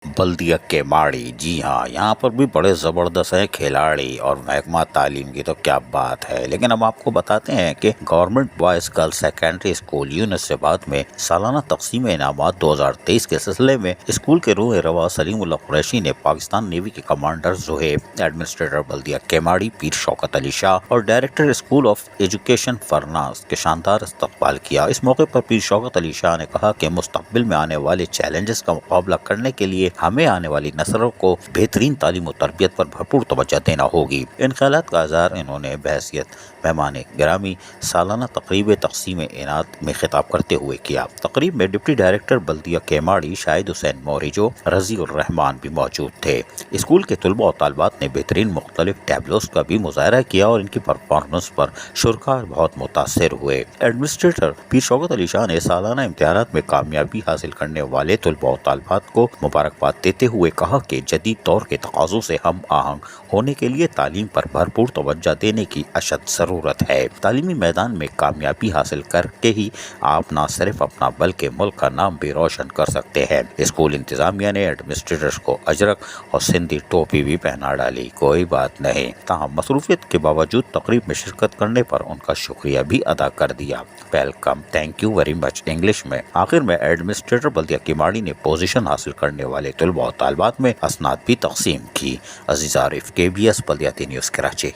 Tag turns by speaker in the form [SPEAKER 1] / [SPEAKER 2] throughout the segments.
[SPEAKER 1] बल्दिया केमाड़ी, जी हाँ, यहाँ पर भी बड़े ज़बरदस्त हैं खिलाड़ी और महकमा तालीम की तो क्या बात है। लेकिन हम आपको बताते हैं कि government boys girls secondary school यूनिसेबाद में सालाना तकसीम इनामात 2023 के सिलसिले में स्कूल के रूह रवा सलीमुल्लाह कुरैशी ने पाकिस्तान नेवी के कमांडर ज़ुहैब, एडमिनिस्ट्रेटर बल्दिया केमाड़ी पीर शौकत अली शाह और डायरेक्टर स्कूल ऑफ एजुकेशन फरनास के शानदार इस्तकबाल किया। इस मौके पर पीर शौकत अली शाह ने कहा कि मुस्तकबिल में आने वाले चैलेंजेस का मुकाबला करने के लिए हमें आने वाली नस्लों को बेहतरीन तालीम और तरबियत पर भरपूर तवज्जो देना होगी। इन ख्यालात का इज़हार इन्होंने बहैसियत मेहमान गिरामी सालाना तकरीब तकसीम इनात में खिताब करते हुए किया। तकरीब में डिप्टी डायरेक्टर बल्दिया केमाड़ी शाहिद हुसैन मोरिजो रज़ीउर रहमान भी मौजूद थे। स्कूल के तलबा और तालबात ने बेहतरीन मुख्तलिफ टैबलोस का भी मुजाहरा किया और इनकी परफॉर्मेंस पर शुरा बहुत मुतासिर हुए। एडमिनिस्ट्रेटर पीर शौकत अली शाह ने सालाना इम्तिहानात में कामयाबी हासिल करने वाले तलबा और तालबात को मुबारकबाद देते हुए कहा कि जदीद दौर के तकाज़ों से हम आहंग होने के लिए तालीम पर भरपूर तवज्जो देने की अशद ज़रूरत है। तालीमी मैदान में कामयाबी हासिल करके ही आप न सिर्फ अपना बल्कि मुल्क का नाम भी रोशन कर सकते हैं। स्कूल इंतजामिया ने एडमिनिस्ट्रेटर्स को अजरक और सिंधी टोपी भी पहना डाली। कोई बात नहीं, ताहम मसरूफियत के बावजूद तकरीब में शिरकत करने पर उनका शुक्रिया भी अदा कर दिया। Welcome, thank you very much English में। आखिर में एडमिनिस्ट्रेटर बल्दिया केमाड़ी ने पोजीशन हासिल करने वाले तलबा और तालबात में असनाद भी तकसीम की। अजीज आरिफ, KBS बल्दियाती न्यूज़ कराची।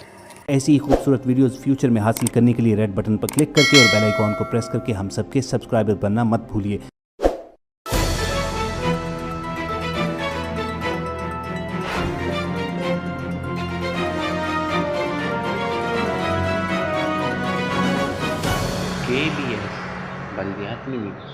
[SPEAKER 2] ऐसी ही खूबसूरत वीडियोस फ्यूचर में हासिल करने के लिए रेड बटन पर क्लिक करके और बेल आइकॉन को प्रेस करके हम सबके सब्सक्राइबर बनना मत भूलिए।
[SPEAKER 3] KBS बल्दियाती न्यूज़।